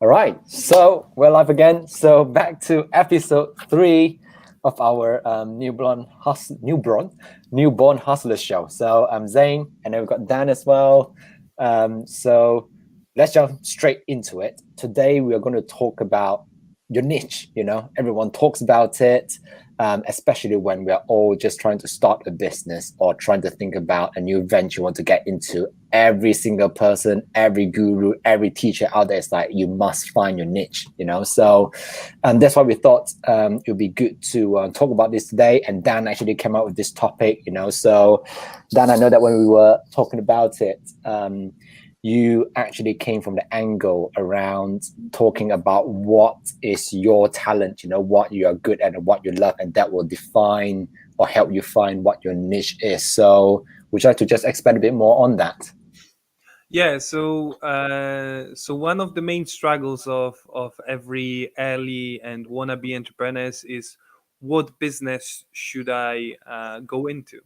All right, so we're live again. So back to episode 3 of our newborn hustler show. So I'm Zayne, and then we've got Dan as well. So let's jump straight into it. Today we are going to talk about your niche. You know, everyone talks about it, especially when we are all just trying to start a business or trying to think about a new venture you want to get into. Every single person, every guru, every teacher out there is like, you must find your niche, you know? So that's why we thought it would be good to talk about this today. And Dan actually came up with this topic, you know? So Dan, I know that when we were talking about it, you actually came from the angle around talking about what is your talent, you know, what you are good at and what you love, and that will define or help you find what your niche is. So would you like to just expand a bit more on that? Yeah, so one of the main struggles of every early and wannabe entrepreneurs is what business should I go into?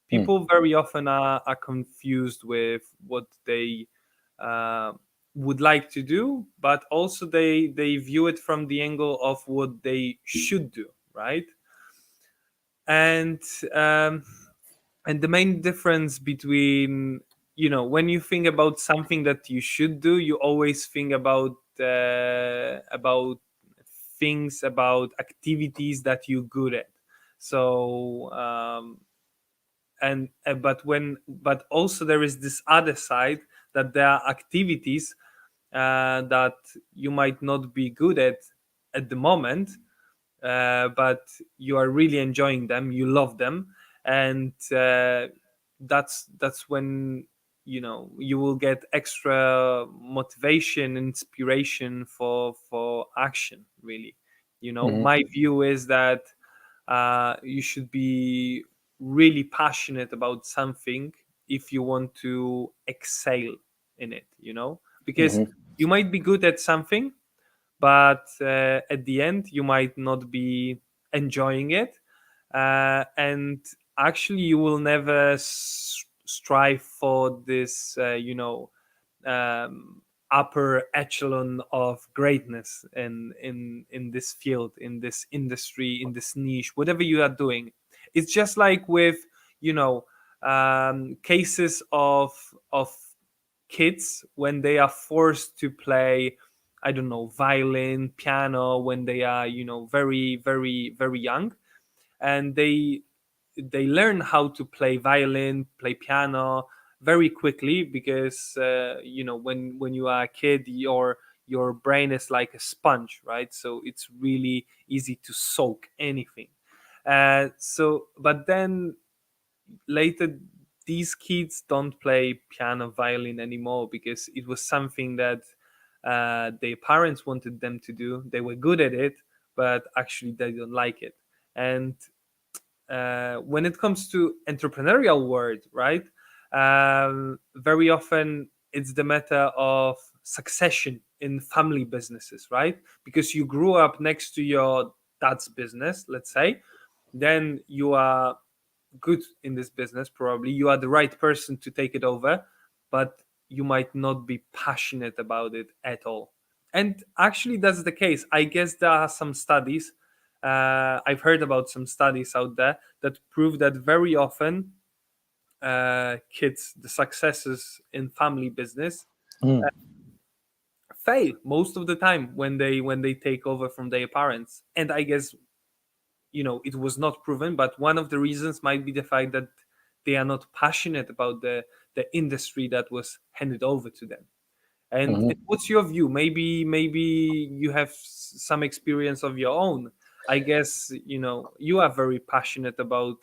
People very often are confused with what they uh, would like to do, but also they view it from the angle of what they should do, right? And um, and the main difference between when you think about something that you should do, you always think about things, about activities that you're good at. So and but also there is this other side, that there are activities that you might not be good at the moment, but you are really enjoying them, you love them, and that's when you will get extra motivation, inspiration for action, really. Mm-hmm. My view is that you should be really passionate about something if you want to excel in it, because Mm-hmm. you might be good at something, but at the end you might not be enjoying it, and actually you will never strive for this um, upper echelon of greatness in this field, in this industry, in this niche, whatever you are doing. It's just like with you know cases of kids when they are forced to play, I don't know, violin, piano, when they are very very very young, and they learn how to play violin, play piano very quickly, because when you are a kid, your brain is like a sponge, right? So it's really easy to soak anything. But then later, these kids don't play piano, violin anymore, because it was something that their parents wanted them to do. They were good at it, but actually they don't like it. And when it comes to entrepreneurial world, right? Very often it's the matter of succession in family businesses, right? Because you grew up next to your dad's business, let's say, then you are good in this business. Probably you are the right person to take it over, but you might not be passionate about it at all. And actually that's the case. I guess there are some studies, I've heard about some studies out there that prove that very often kids, the successes in family business, uh, Mm. fail most of the time when they take over from their parents. And I guess it was not proven, but one of the reasons might be the fact that they are not passionate about the industry that was handed over to them. And Mm-hmm. what's your view? Maybe you have some experience of your own. I guess you are very passionate about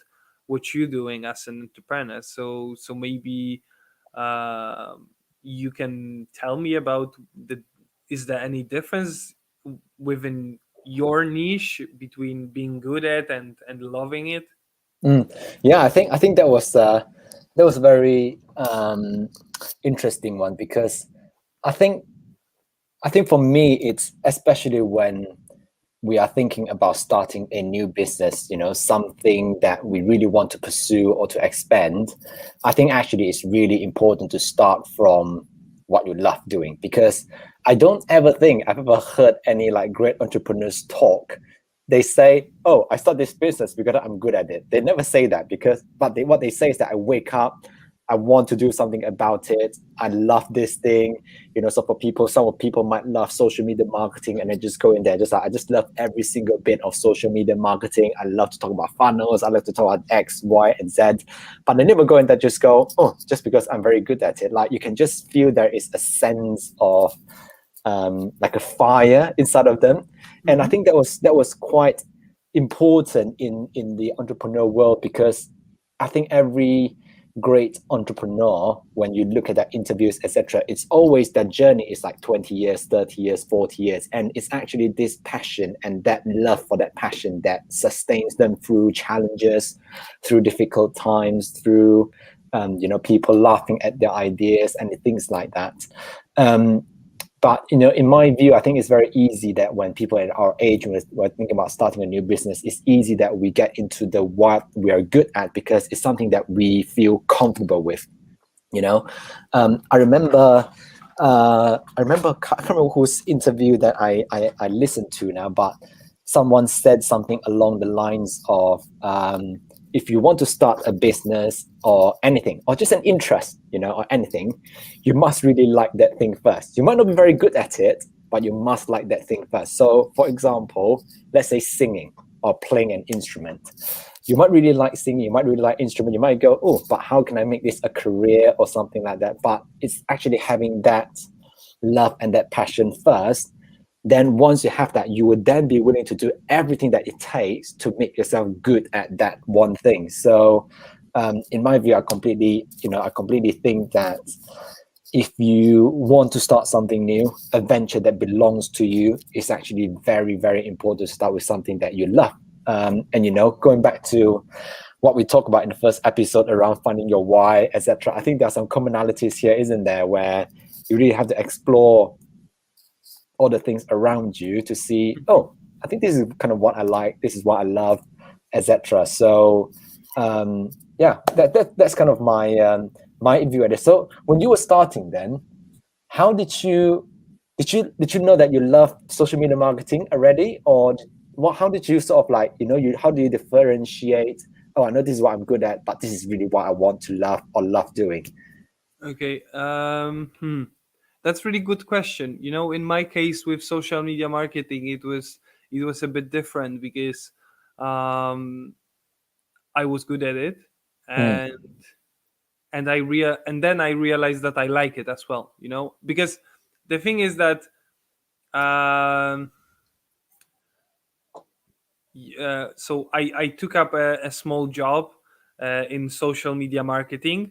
what you're doing as an entrepreneur. So maybe uh, you can tell me about the. Is there any difference within your niche between being good at and loving it? Mm. Yeah, I think that was a very interesting one, because I think I think for me it's especially when we are thinking about starting a new business, you know, something that we really want to pursue or to expand. I think actually it's really important to start from what you love doing. Because I don't ever think I've ever heard any like great entrepreneurs talk. They say, "Oh, I start this business because I'm good at it." They never say that because, but what they say is that I wake up, I want to do something about it. I love this thing, So for people, some of people might love social media marketing, and they just go in there, just like I just love every single bit of social media marketing. I love to talk about funnels. I love to talk about X, Y, and Z. But they never go in there just go, oh, just because I'm very good at it. Like you can just feel there is a sense of like a fire inside of them, and I think that was quite important in the entrepreneur world, because I think every great entrepreneur, when you look at their interviews, etc., it's always that journey is like 20 years, 30 years, 40 years, and it's actually this passion and that love for that passion that sustains them through challenges, through difficult times, through people laughing at their ideas and things like that. But in my view, I think it's very easy that when people at our age, when we're thinking about starting a new business, it's easy that we get into the what we are good at because it's something that we feel comfortable with. I remember, I can't remember whose interview that I listened to now, but someone said something along the lines of, if you want to start a business or anything, or just an interest, or anything, you must really like that thing first. You might not be very good at it, but you must like that thing first. So, for example, let's say singing or playing an instrument. You might really like singing, you might really like instrument, you might go, oh, but how can I make this a career or something like that? But it's actually having that love and that passion first. Then once you have that, you would then be willing to do everything that it takes to make yourself good at that one thing. So in my view, I completely think that if you want to start something new, a venture that belongs to you, is actually very, very important to start with something that you love. And going back to what we talked about in the first episode around finding your why, etc., I think there are some commonalities here, isn't there, where you really have to explore all the things around you to see, oh, I think this is kind of what I like, this is what I love, etc. So that's kind of my view at it. So when you were starting, then how did you know that you loved social media marketing already, or how did you sort of like, how do you differentiate, oh, I know this is what I'm good at, but this is really what I want to love or love doing? Okay. That's really good question. In my case with social media marketing, it was a bit different because um, I was good at it, Mm. and and then I realized that I like it as well. Because the thing is that um, so I took up a small job in social media marketing.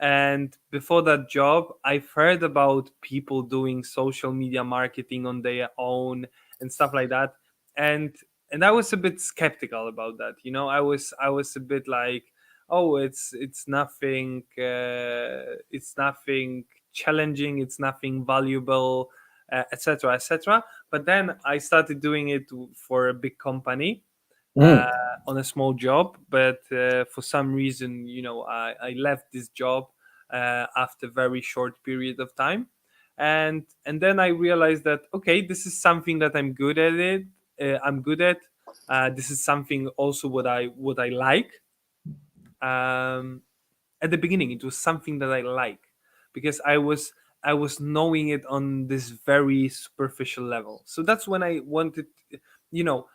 And before that job, I've heard about people doing social media marketing on their own and stuff like that. And I was a bit skeptical about that. I was a bit like, oh, it's nothing, it's nothing challenging, it's nothing valuable, etc., etc. But then I started doing it for a big company, uh, Mm. on a small job. But for some reason, I left this job after a very short period of time, and then I realized that, okay, this is something that I'm good at. I'm good at. This is something also what I like. Um, at the beginning, it was something that I like because I was knowing it on this very superficial level. So that's when I wanted, you know,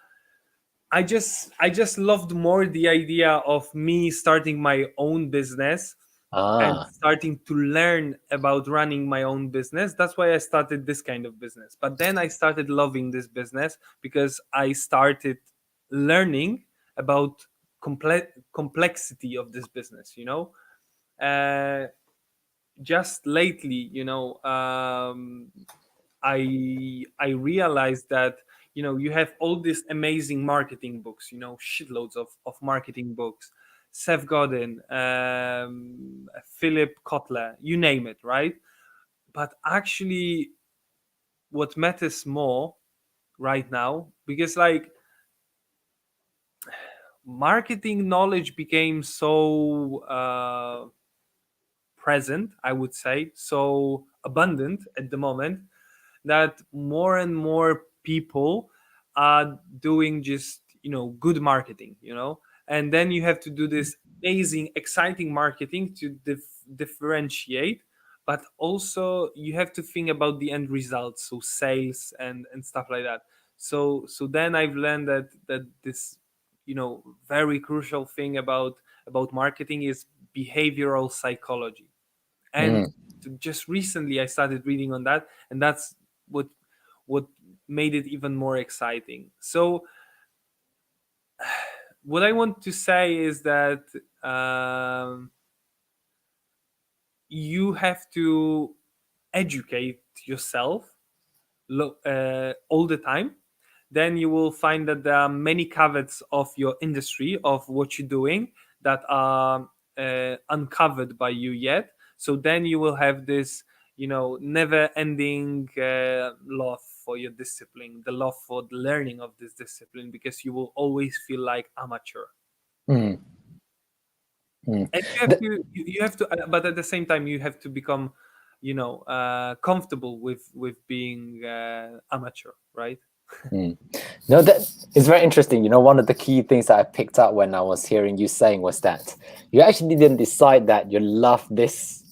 I just loved more the idea of me starting my own business and Ah. starting to learn about running my own business. That's why I started this kind of business. But then I started loving this business because I started learning about complexity of this business. Uh, just lately, I realized that you have all these amazing marketing books, shitloads of marketing books, Seth Godin, Philip Kotler, you name it, right? But actually, what matters more right now, because like marketing knowledge became so present, I would say, so abundant at the moment, that more and more people are doing just, good marketing, and then you have to do this amazing, exciting marketing to differentiate, but also you have to think about the end results, so sales and stuff like that. So then I've learned that this, very crucial thing about marketing is behavioral psychology. And Mm, just recently I started reading on that, and that's what what made it even more exciting. So what I want to say is that um, you have to educate yourself all the time. Then you will find that there are many caveats of your industry, of what you're doing, that are uncovered by you yet. So then you will have this, never ending love for your discipline, the love for the learning of this discipline, because you will always feel like amateur. mm, mm. And you have Th- to you have to but at the same time you have to become, comfortable with being amateur, right? mm. No, that is very interesting. One of the key things that I picked up when I was hearing you saying was that you actually didn't decide that you love this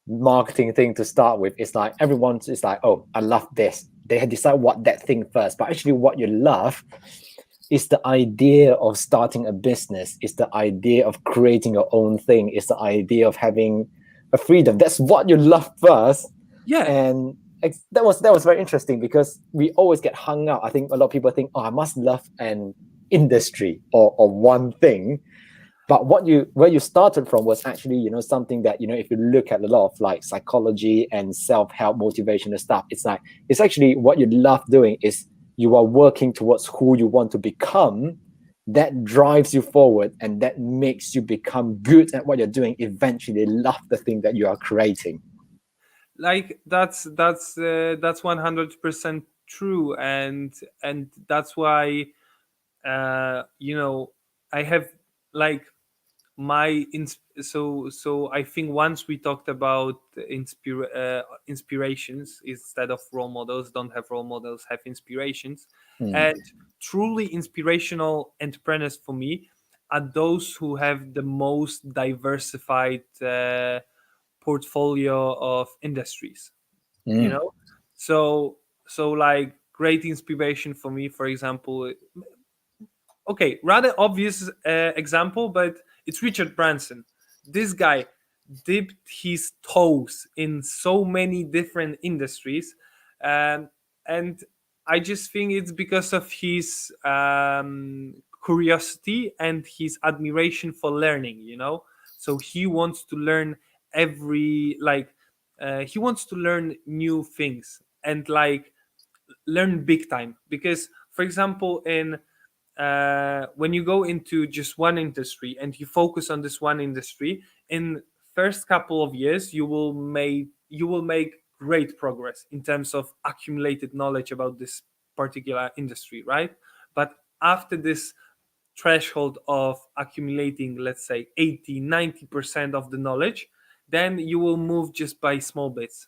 marketing thing to start with. It's like everyone's is like, oh, I love this. They had decide what that thing first, but actually, what you love is the idea of starting a business, is the idea of creating your own thing, is the idea of having a freedom. That's what you love first. Yeah. And that was very interesting, because we always get hung up. I think a lot of people think, oh, I must love an industry or one thing. But where you started from was actually, something that, if you look at a lot of like psychology and self-help motivational stuff, it's actually what you love doing is you are working towards who you want to become. That drives you forward, and that makes you become good at what you're doing, eventually love the thing that you are creating. Like that's 100% true. And that's why I have, like, so I think once we talked about inspirations instead of role models. Don't have role models, have inspirations. Mm, And truly inspirational entrepreneurs for me are those who have the most diversified portfolio of industries, you mm, know so like, great inspiration for me, for example, okay, rather obvious example, but it's Richard Branson. This guy dipped his toes in so many different industries, um, and I just think it's because of his curiosity and his admiration for learning. So he wants to learn every like he wants to learn new things, and like learn big time. Because, for example, in when you go into just one industry and you focus on this one industry, in first couple of years you will make great progress in terms of accumulated knowledge about this particular industry, right? But after this threshold of accumulating, let's say, 80-90% of the knowledge, then you will move just by small bits.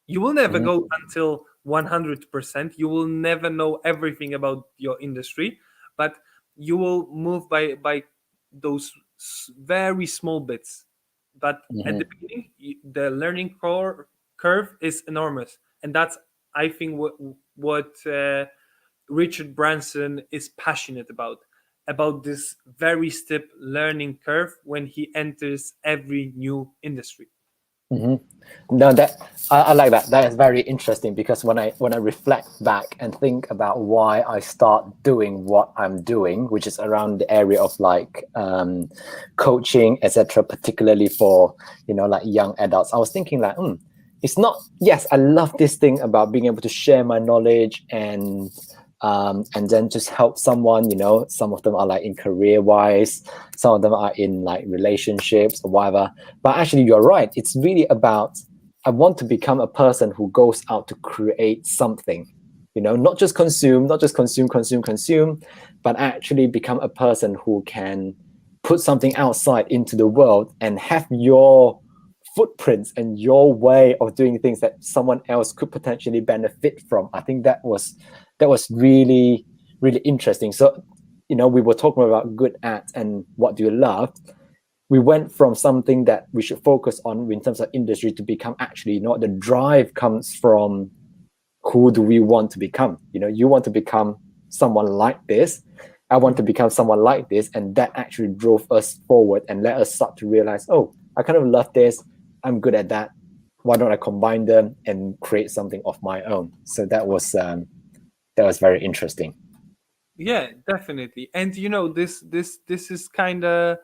You will never mm, go until 100%. You will never know everything about your industry, but you will move by those very small bits. But at the mhm, beginning, the learning curve is enormous, and that's, I think, what Richard Branson is passionate about this very steep learning curve when he enters every new industry. mhm. No, that I like that. That is very interesting, because when I reflect back and think about why I start doing what I'm doing, which is around the area of like coaching, etc., particularly for like young adults, I was thinking like, it's not. Yes, I love this thing about being able to share my knowledge and then just help someone. Some of them are like in career wise, some of them are in like relationships or whatever. But actually, you're right. It's really about I want to become a person who goes out to create something, not just consume, but actually become a person who can put something outside into the world and have your footprints and your way of doing things that someone else could potentially benefit from. I think that was really, really interesting. So, we were talking about good at and what do you love. We went from something that we should focus on in terms of industry to become actually, the drive comes from who do we want to become. You want to become someone like this, I want to become someone like this, and that actually drove us forward and let us start to realize, oh, I kind of love this, I'm good at that, why don't I combine them and create something of my own? So that was very interesting. Yeah, definitely. And this is kind of,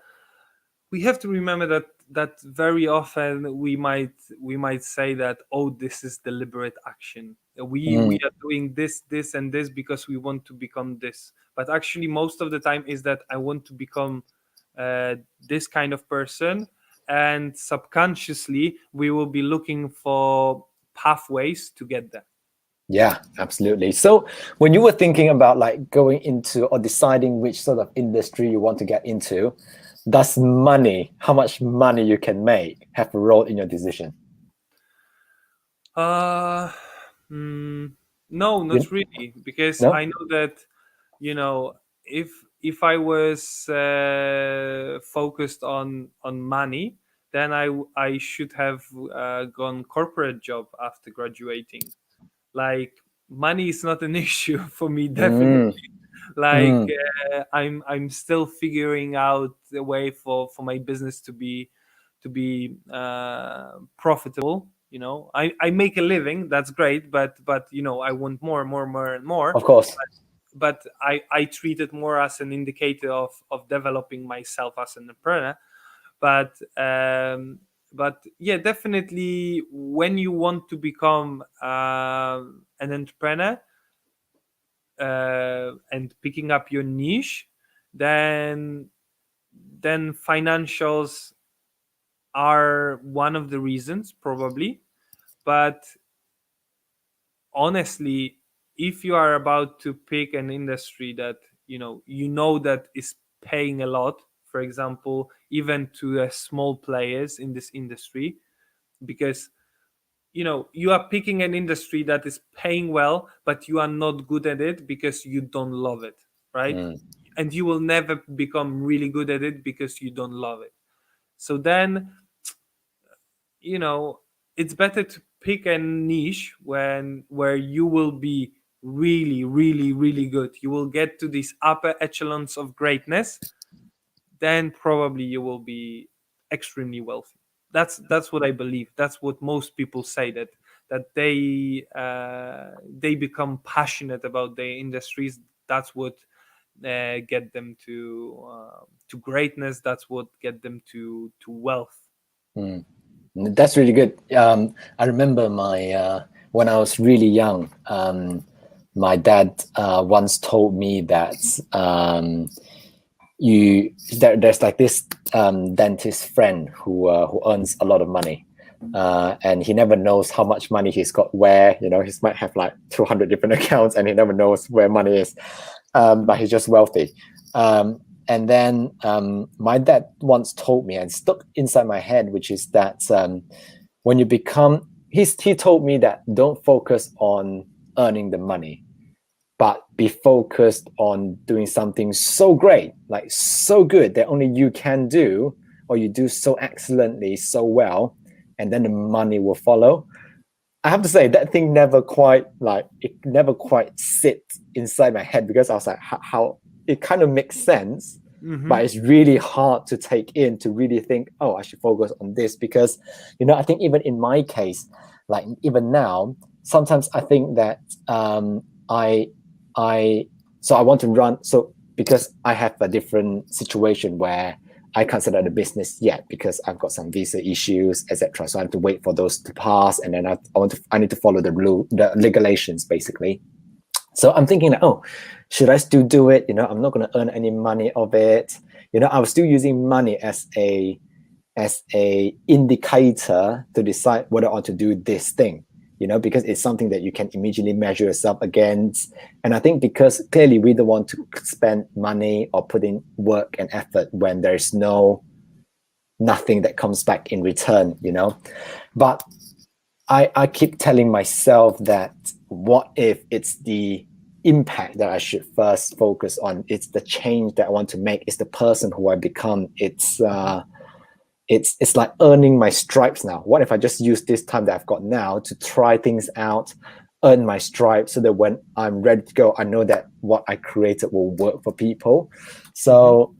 we have to remember that very often we might say that, oh, this is deliberate action. We are doing this and this because we want to become this. But actually, most of the time is that I want to become this kind of person, and subconsciously we will be looking for pathways to get there. Yeah, absolutely. So when you were thinking about like going into or deciding which sort of industry you want to get into, does money, how much money you can make, have a role in your decision? Uh, mm, no, not You, really, because no? I know that, you know, if I was focused on money, then I should have gone corporate job after graduating. Like, money is not an issue for me, definitely. Mm, Like, mm, I'm still figuring out the way for my business to be profitable. I make a living, that's great, but I want more and more and more and more. of course. But I treat it more as an indicator of developing myself as an entrepreneur. But yeah, definitely, when you want to become an entrepreneur, and picking up your niche, then financials are one of the reasons, probably. But honestly, if you are about to pick an industry that that is paying a lot, for example, even to small players in this industry, because you are picking an industry that is paying well, but you are not good at it because you don't love it, right? Mm, And you will never become really good at it because you don't love it. So then, you know it's better to pick a niche where you will be really, really, really good. You will get to these upper echelons of greatness. Then probably you will be extremely wealthy. That's what I believe. That's what most people say, that they become passionate about their industries. That's what get them to greatness. That's what get them to wealth. mm. That's really good. I remember when I was really young, my dad once told me that there's like this dentist friend who earns a lot of money, and he never knows how much money he's got where. He might have like 200 different accounts, and he never knows where money is. But he's just wealthy. And then my dad once told me and stuck inside my head, which is that when you become, he told me that don't focus on earning the money, but be focused on doing something so great, like so good that only you can do, or you do so excellently, so well, and then the money will follow. I have to say that thing never quite sit inside my head, because I was like, how it kind of makes sense, Mm-hmm. but it's really hard to take in, to really think, oh, I should focus on this. Because I think even in my case, like even now, sometimes I think that I I so I want to run, so because I have a different situation where I can't start the business yet because I've got some visa issues, etc. So I have to wait for those to pass, and then I need to follow the regulations basically. So I'm thinking that, oh, should I still do it? I'm not going to earn any money of it. I was still using money as a indicator to decide whether I want to do this thing. Because it's something that you can immediately measure yourself against. And I think because clearly we don't want to spend money or put in work and effort when there's no nothing that comes back in return, you know. But I keep telling myself that what if it's the impact that I should first focus on? It's the change that I want to make. It's the person who I become. It's like earning my stripes now. What if I just use this time that I've got now to try things out, earn my stripes, so that when I'm ready to go, I know that what I created will work for people. Mm-hmm. So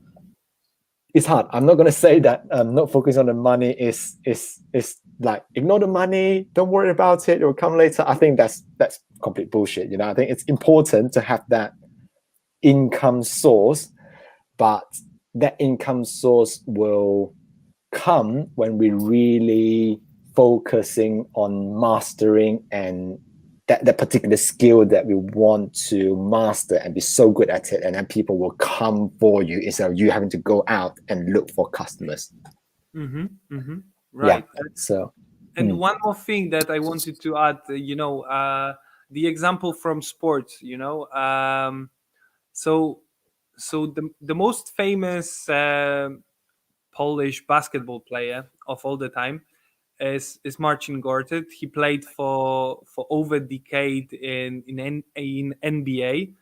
it's hard. I'm not going to say that not focusing on the money is like ignore the money, don't worry about it, it will come later. I think that's complete bullshit. You know, I think it's important to have that income source, but that income source will come when we really focusing on mastering and that particular skill that we want to master and be so good at it, and then people will come for you instead of you having to go out and look for customers. Mm-hmm. Mm-hmm. Yeah. Right. So And one more thing that I wanted to add, the example from sports, so the most famous Polish basketball player of all the time is Marcin Gortat. He played for over a decade in NBA.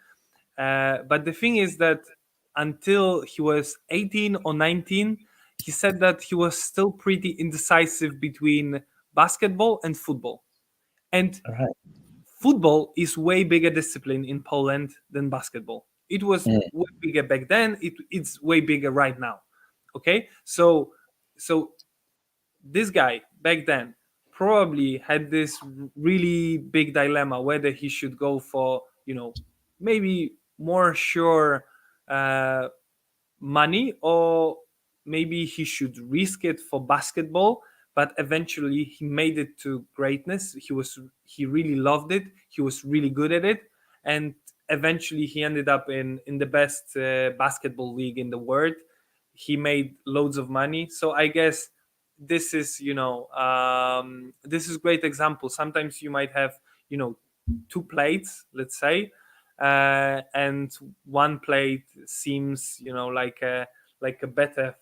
But the thing is that until he was 18 or 19, he said that he was still pretty indecisive between basketball and football. And all right. football is way bigger discipline in Poland than basketball. It was Mm, way bigger back then. It's way bigger right now. Okay, so this guy back then probably had this really big dilemma whether he should go for maybe more sure uh, money, or maybe he should risk it for basketball. But eventually he made it to greatness. He really loved it. He was really good at it. And eventually he ended up in the best basketball league in the world. He made loads of money. So I guess this is this is great example. Sometimes you might have two plates, let's say, and one plate seems like a better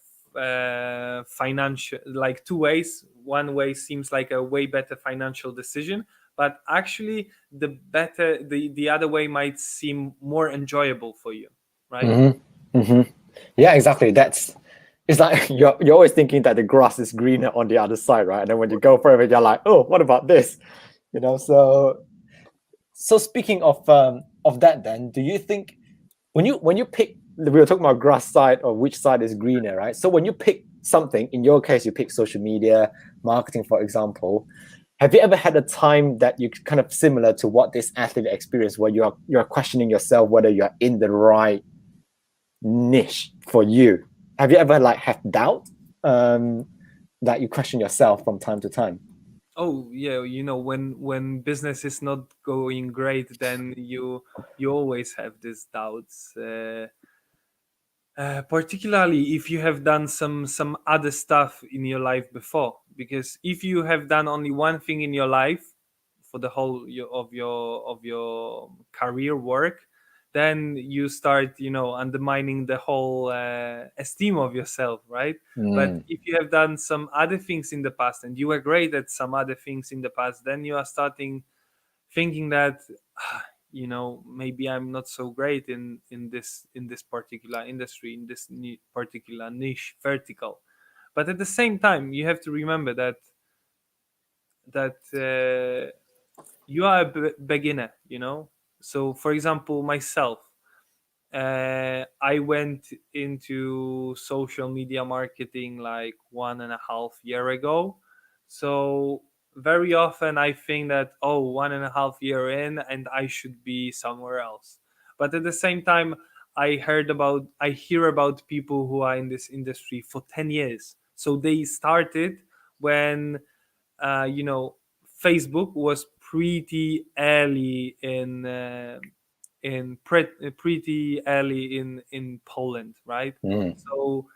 financial, like two ways. One way seems like a way better financial decision, but actually the other way might seem more enjoyable for you, right? mm-hmm, mm-hmm. Yeah, exactly. That's it's like you're always thinking that the grass is greener on the other side, right? And then when you go for it, you're like, oh, what about this? You know, so speaking of that, then do you think when you pick, we were talking about grass side or which side is greener, right? So when you pick something, in your case you pick social media marketing, for example, have you ever had a time that you kind of similar to what this athlete experienced, where you're questioning yourself whether you're in the right niche for you? Have you ever like have doubt, um that you question yourself from time to time? Oh yeah, when business is not going great, then you always have these doubts. Particularly if you have done some other stuff in your life before, because if you have done only one thing in your life for the whole of your career work, then you start undermining the whole esteem of yourself, right? But Mm, if you have done some other things in the past and you were great at some other things in the past, then you are starting thinking that maybe I'm not so great in this particular industry, in this particular niche vertical. But at the same time, you have to remember that you are a beginner, so for example, myself, I went into social media marketing like 1.5 year ago. So very often I think that, oh, 1.5 year in and I should be somewhere else. But at the same time, I hear about people who are in this industry for 10 years. So they started when uh, you know Facebook was pretty early pretty early in Poland, right? mm, So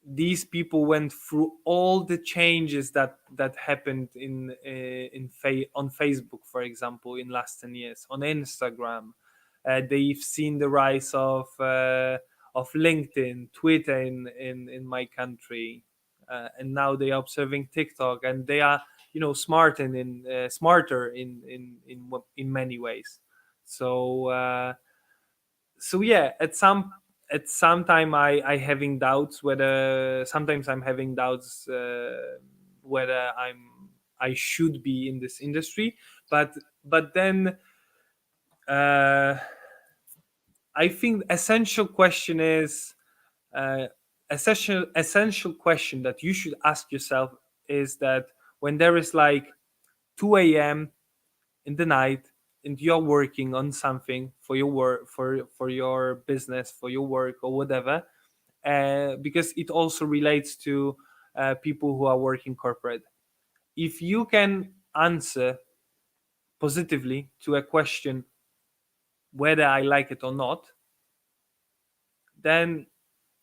these people went through all the changes that happened on Facebook, for example, in last 10 years, on Instagram. They've seen the rise of LinkedIn, Twitter in my country, and now they are observing TikTok, and they are, smart and smarter in many ways. So yeah, at some time I having doubts whether sometimes I'm having doubts whether I should be in this industry, but then uh, I think essential question is uh, essential question that you should ask yourself is that when there is like 2 a.m. in the night and you're working on something for your work, for your business, for your work or whatever, because it also relates to people who are working corporate. If you can answer positively to a question whether I like it or not, then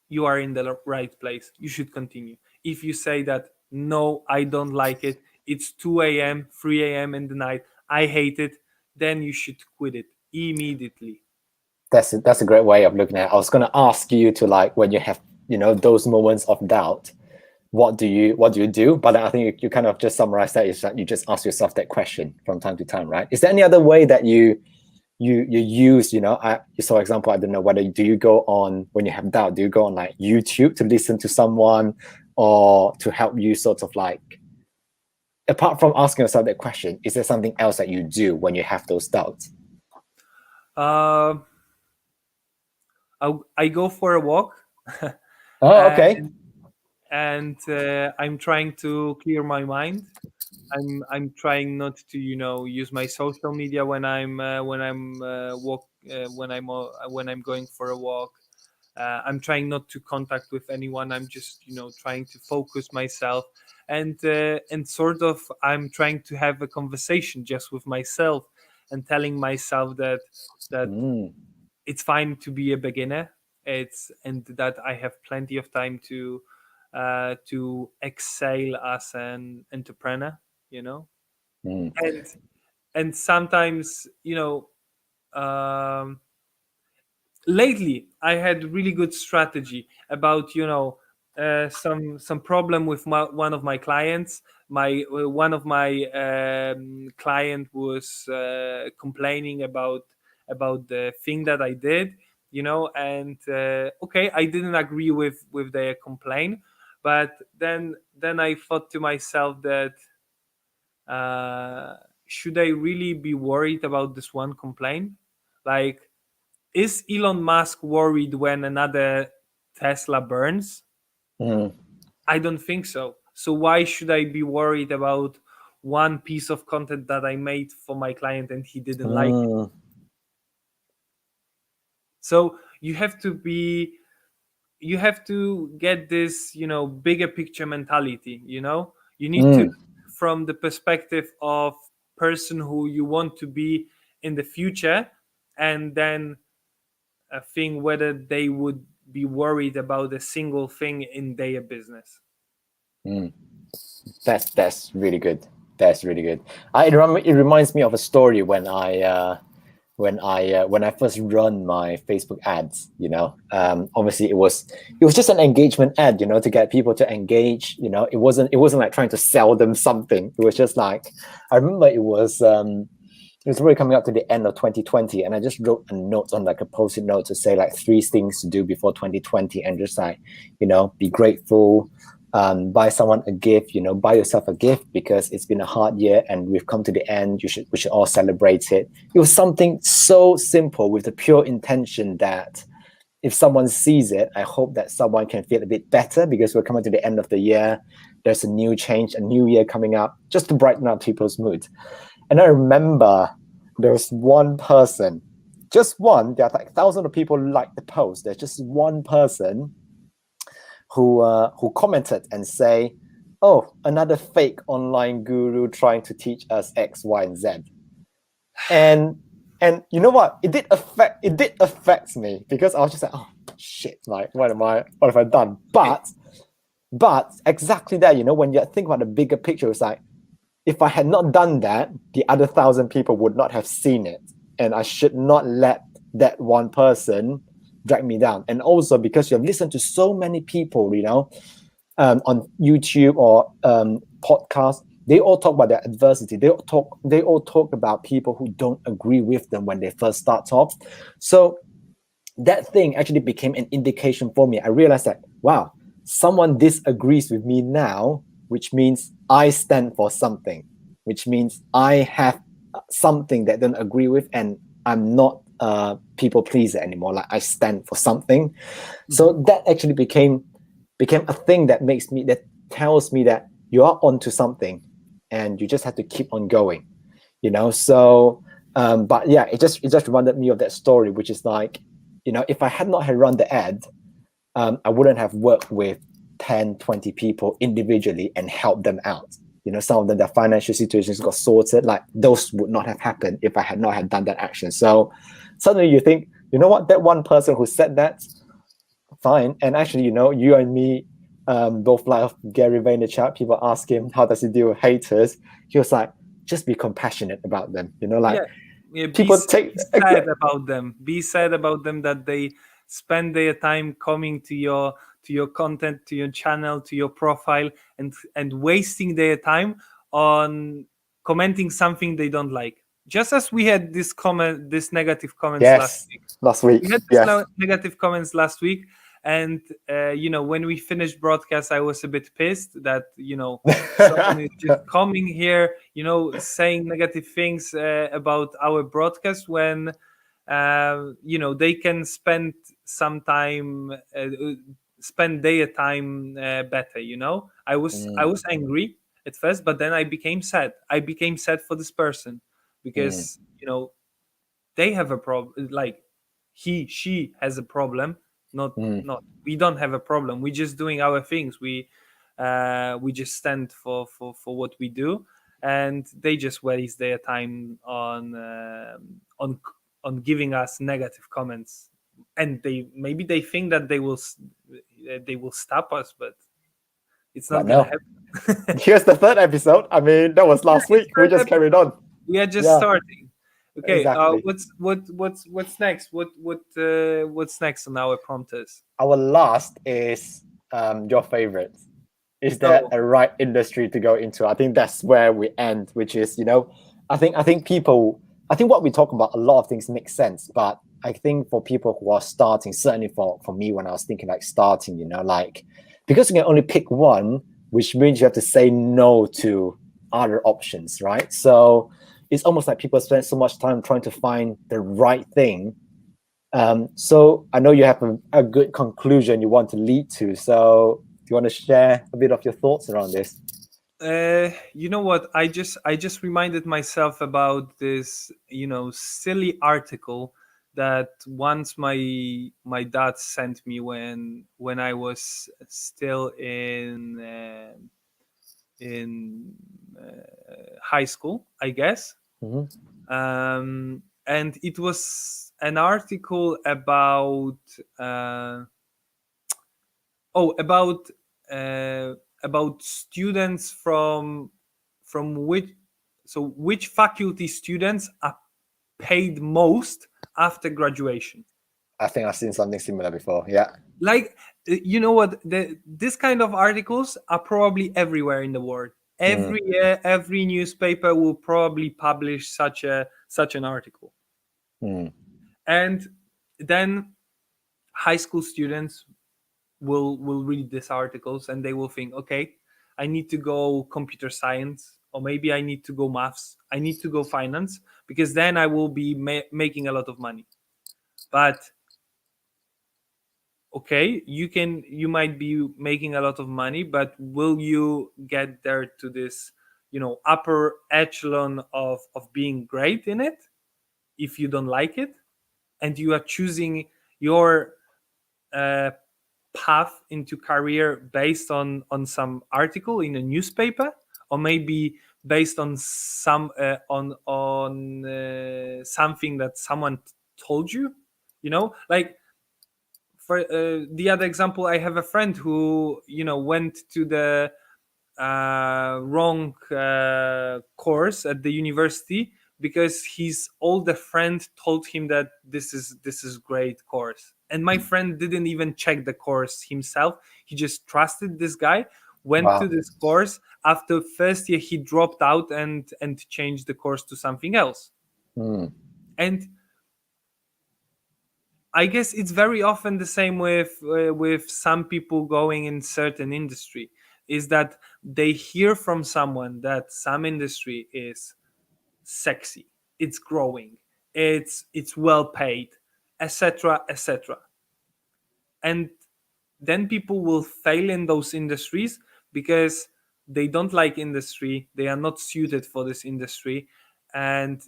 you are in the right place. You should continue. If you say that no, I don't like it, it's 2 a.m., 3 a.m. in the night, I hate it, then you should quit it immediately. That's a great way of looking at it. I was going to ask you to, like, when you have, those moments of doubt, what do you do? But I think you kind of just summarized that, is that you just ask yourself that question from time to time, right? Is there any other way that you use, so for example, I don't know whether do you go on, when you have doubt, do you go on like YouTube to listen to someone, or to help you sort of like, apart from asking yourself that question, is there something else that you do when you have those doubts? Uh, I go for a walk. Oh, okay. And I'm trying to clear my mind. I'm trying not to use my social media when I'm going for a walk. I'm trying not to contact with anyone. I'm just trying to focus myself, and sort of I'm trying to have a conversation just with myself and telling myself that Mm, it's fine to be a beginner. And that I have plenty of time to excel as an entrepreneur, you know. mm, And sometimes um, lately I had really good strategy about some problem with one of my clients. My One of my client was complaining about the thing that I did, and okay, I didn't agree with their complaint, but then I thought to myself that uh, should I really be worried about this one complaint? Like, is Elon Musk worried when another Tesla burns? mm, I don't think so. So why should I be worried about one piece of content that I made for my client and he didn't like it? mm, So you have to get this, bigger picture mentality, You need to, mm, from the perspective of person who you want to be in the future, and then think whether they would be worried about a single thing in their business. mm. That's really good. That's really good. It reminds me of a story when I first run my Facebook ads. Obviously it was just an engagement ad, to get people to engage. It wasn't like trying to sell them something. It was just like, I remember it was really coming up to the end of 2020, and I just wrote a note on like a post-it note to say like 3 things to do before 2020, and just like, be grateful, buy someone a gift, buy yourself a gift, because it's been a hard year and we've come to the end. We should all celebrate it. It was something so simple with the pure intention that if someone sees it, I hope that someone can feel a bit better, because we're coming to the end of the year. There's a new change, a new year coming up, just to brighten up people's mood. And I remember there was one person, just one. There are like thousands of people who liked the post. There's just one person who commented and say, "Oh, another fake online guru trying to teach us X, Y, and Z." And you know what? It did affect me, because I was just like, "Oh shit! Like, what have I done?" But exactly that, when you think about the bigger picture, it's like, if I had not done that, the other 1,000 people would not have seen it. And I should not let that one person drag me down. And also because you have listened to so many people, on YouTube or podcasts, they all talk about their adversity. They all talk about people who don't agree with them when they first start off. So that thing actually became an indication for me. I realized that, wow, someone disagrees with me now, which means I stand for something, which means I have something that they don't agree with, and I'm not a people pleaser anymore. Like, I stand for something. Mhm. So that actually became a thing that tells me that you are onto something, and you just have to keep on going, So, but yeah, it just reminded me of that story, which is like, if I had not had run the ad, I wouldn't have worked with 10, 20 people individually and helped them out. Some of them, their financial situations got sorted. Like, those would not have happened if I had not had done that action. So suddenly you think, you know what, that one person who said that, fine. And actually, you and me, both like Gary Vaynerchuk. People ask him, how does he deal with haters? He was like, just be compassionate about them. Like, Yeah, yeah. people take Be sad about them. Be sad about them that they spend their time coming to your content, to your channel, to your profile, and wasting their time on commenting something they don't like. Just as we had this negative comments last yes, week. last week. We had this Yes. negative comments last week, and when we finished broadcast, I was a bit pissed that someone is just coming here, saying negative things about our broadcast when they can spend some time, spend their time better. I was angry at first, but then I became sad. I became sad for this person Mm, because they have a problem. Like, she has a problem. Not mm, not we don't have a problem. We're just doing our things. We just stand for what we do, and they just waste their time on giving us negative comments. And they think that they will stop us, but it's but not gonna no. happen. Here's the third episode. I mean, that was last It's week. We third just carried episode. on. We are just Yeah, starting. Okay. exactly. What's next? What's next on our prompters? Our last is your favorite. Is there Oh, a right industry to go into? I think that's where we end, which is, I think people, I think what we talk about, a lot of things make sense, but I think for people who are starting, certainly for me when I was thinking like starting, like, because you can only pick one, which means you have to say no to other options, right? So it's almost like people spend so much time trying to find the right thing. So I know you have a good conclusion you want to lead to. So do you want to share a bit of your thoughts around this? you know what? I just reminded myself about this, silly article that once my dad sent me when I was still in high school, I guess. Mm-hmm. And it was an article about uh, oh uh, about students from which faculty students are paid most after graduation. I think I've seen something similar before. Yeah. Like, you know what, this kind of articles are probably everywhere in the world. Mm, Every year, every newspaper will probably publish such an article. mm, And then high school students will read these articles, and they will think, okay, I need to go computer science, or maybe I need to go maths, I need to go finance, because then I will be making a lot of money. But okay, you might be making a lot of money, but will you get there to this upper echelon of being great in it if you don't like it, and you are choosing your uh, path into career based on some article in a newspaper, or maybe based on something that someone told you, like, for the other example, I have a friend who went to the wrong course at the university because his older friend told him that this is great course, and my friend didn't even check the course himself. He just trusted this guy, went to Wow. this course. After first year he dropped out and changed the course to something else. Mm, And I guess it's very often the same with some people going in certain industry, is that they hear from someone that some industry is sexy, it's growing, it's well paid, etc., etc. And then people will fail in those industries because they don't like industry, they are not suited for this industry, and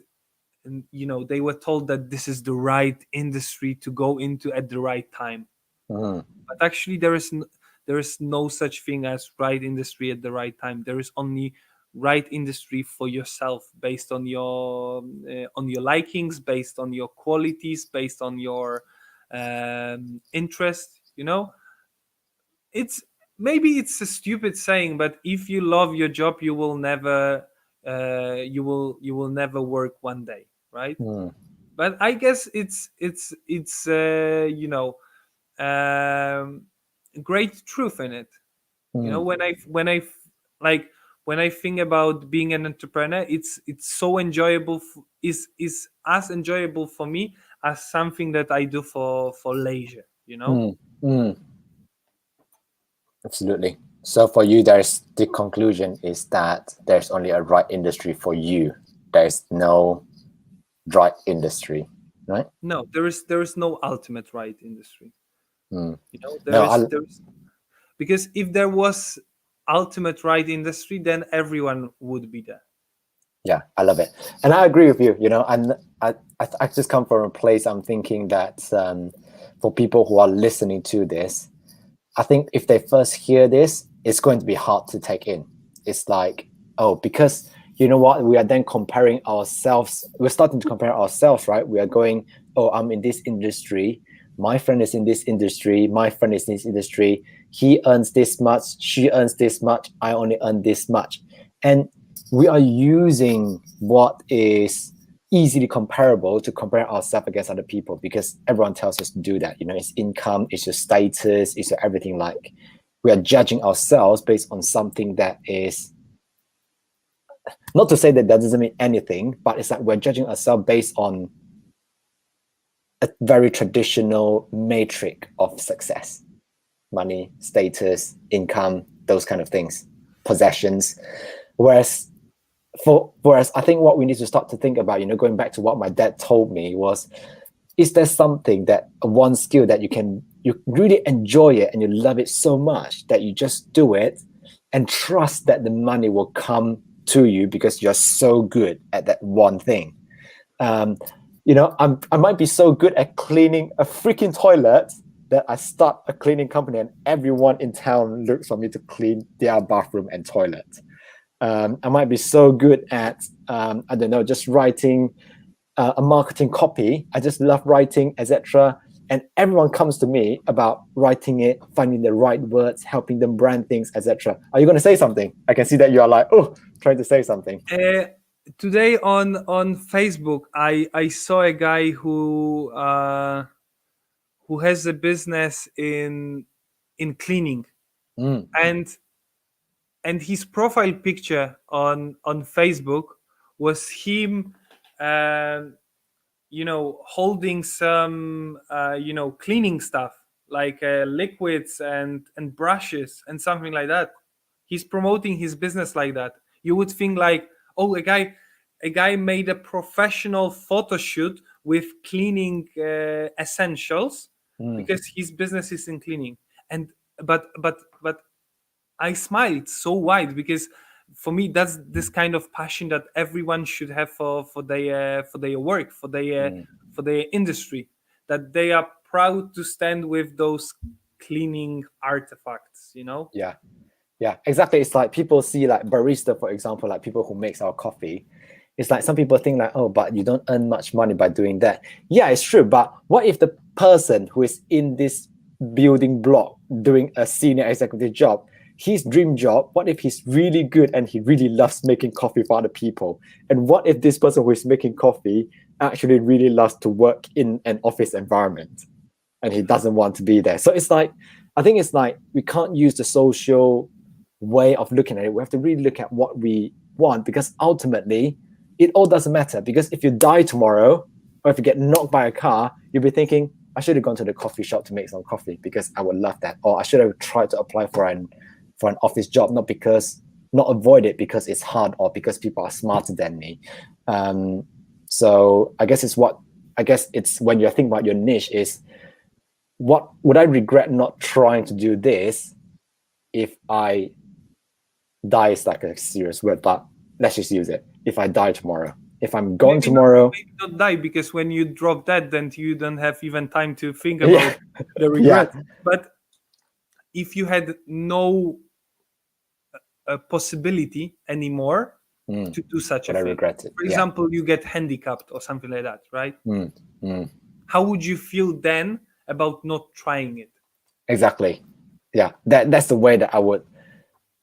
they were told that this is the right industry to go into at the right time. mm, But actually there is no such thing as right industry at the right time. There is only right industry for yourself, based on your likings, based on your qualities, based on your interest. It's maybe it's a stupid saying, but if you love your job, you will never work one day, right? mm, But I guess it's um, great truth in it. mm, Like when I think about being an entrepreneur, it's so enjoyable. Is as enjoyable for me as something that I do for leisure. mm, mm. Absolutely. So for you, there's the conclusion is that there's only a right industry for you. There's no right industry, right? No, there is no ultimate right industry. Mm. There No, is there's because if there was ultimate right industry, then everyone would be there. yeah, I love it, and I agree with you. And I just come from a place. I'm thinking that for people who are listening to this, I think if they first hear this, it's going to be hard to take in. It's like, oh, because you know what? We are then comparing ourselves. We're starting to compare ourselves, right? We are going, oh, I'm in this industry. My friend is in this industry. My friend is in this industry. He earns this much. She earns this much. I only earn this much. And we are using what is easily comparable to compare ourselves against other people because everyone tells us to do that. It's income, it's your status, it's your everything. Like we are judging ourselves based on something that is not to say that doesn't mean anything, but it's like we're judging ourselves based on a very traditional matrix of success: money, status, income, those kind of things, possessions. Whereas I think what we need to start to think about, going back to what my dad told me was, is there something that one skill that you really enjoy it and you love it so much that you just do it and trust that the money will come to you because you're so good at that one thing. I might be so good at cleaning a freaking toilet that I start a cleaning company and everyone in town looks for me to clean their bathroom and toilet. I might be so good at, I don't know, just writing a marketing copy. I just love writing, etc. And everyone comes to me about writing it, finding the right words, helping them brand things, etc. Are you going to say something? I can see that you are like, oh, trying to say something. Today on Facebook, I saw a guy who has a business in cleaning, Mm, and his profile picture on Facebook was him, holding some cleaning stuff like liquids and brushes and something like that. He's promoting his business like that. You would think like, oh, a guy made a professional photo shoot with cleaning essentials mm, because his business is in cleaning. And but I smiled so wide because for me that's this kind of passion that everyone should have for their work, mm. for their industry, that they are proud to stand with those cleaning artifacts. Yeah. Yeah, exactly. It's like people see like barista, for example, like people who makes our coffee. It's like some people think like, oh, but you don't earn much money by doing that. Yeah, it's true. But what if the person who is in this building block doing a senior executive job his dream job, what if he's really good and he really loves making coffee for other people? And what if this person who is making coffee actually really loves to work in an office environment and he doesn't want to be there? So it's like, I think it's like we can't use the social way of looking at it. We have to really look at what we want, because ultimately it all doesn't matter. Because if you die tomorrow, or if you get knocked by a car, you'll be thinking, I should have gone to the coffee shop to make some coffee because I would love that. Or I should have tried to apply for an office job, not avoid it because it's hard or because people are smarter than me. So I guess it's when you think about your niche is, what would I regret not trying to do this if I die? Is like a serious word, but let's just use it. If I die tomorrow, if I'm gone tomorrow, maybe not die, because when you drop that, then you don't have even time to think about the regret. But if you had no possibility anymore to do such a thing, regret it. For example, you get handicapped or something like that, right? How would you feel then about not trying it? Exactly. Yeah, that's the way that I would,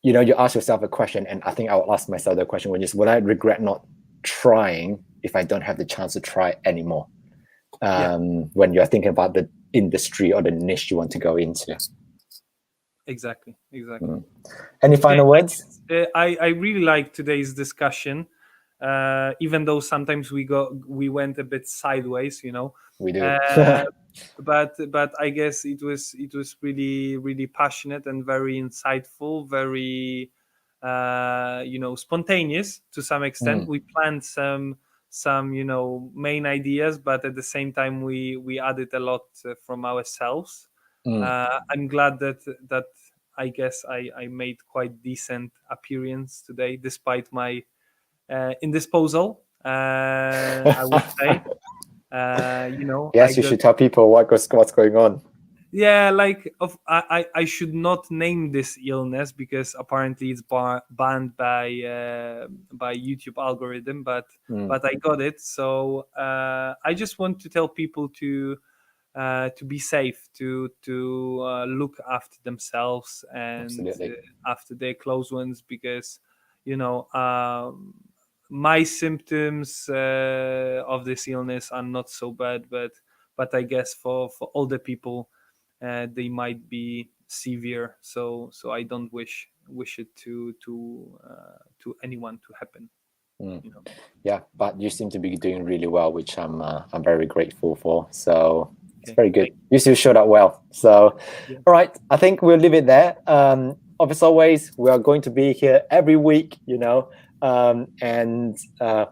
you ask yourself a question, and I think I would ask myself the question, which is, would I regret not trying if I don't have the chance to try anymore? When you're thinking about the industry or the niche you want to go into. Exactly. Any final words? I really like today's discussion, even though sometimes we went a bit sideways, We do. but I guess it was really, really passionate and very insightful, very spontaneous to some extent. We planned some main ideas, but at the same time we added a lot from ourselves. I'm glad that I guess I made quite decent appearance today, despite my indisposal, I would say. Yes, you should tell people what's going on. Yeah, I should not name this illness because apparently it's banned by YouTube algorithm, but I got it. So I just want to tell people to be safe, to look after themselves and after their close ones, because my symptoms of this illness are not so bad, but I guess for older people they might be severe. So I don't wish it to anyone to happen. Yeah, but you seem to be doing really well, which I'm very grateful for. So it's very good. You still showed up well. So all right, I think we'll leave it there. As always, we are going to be here every week, and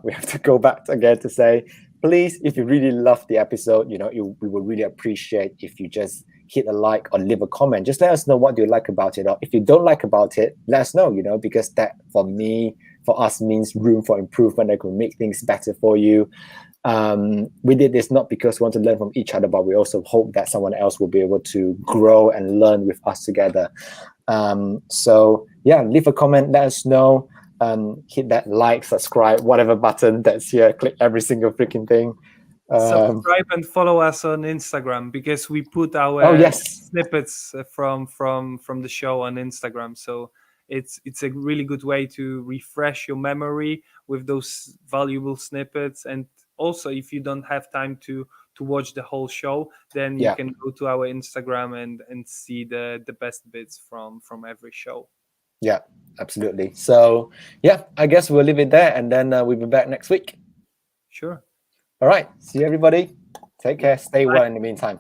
we have to go back again to say, please, if you really love the episode, we would really appreciate if you just hit a like or leave a comment. Just let us know what you like about it, or if you don't like about it, let us know, because that for us means room for improvement. That can make things better for you. We did this not because we want to learn from each other, but we also hope that someone else will be able to grow and learn with us together. So yeah, leave a comment, let us know. Hit that like, subscribe, whatever button that's here. Click every single freaking thing. Subscribe and follow us on Instagram, because we put our snippets from the show on Instagram. So it's a really good way to refresh your memory with those valuable snippets. And also, if you don't have time to watch the whole show, then you can go to our Instagram and see the best bits from every show. Yeah, absolutely. So yeah, I guess we'll leave it there, and then we'll be back next week. Sure. All right. See you, everybody. Take care. Stay well in the meantime.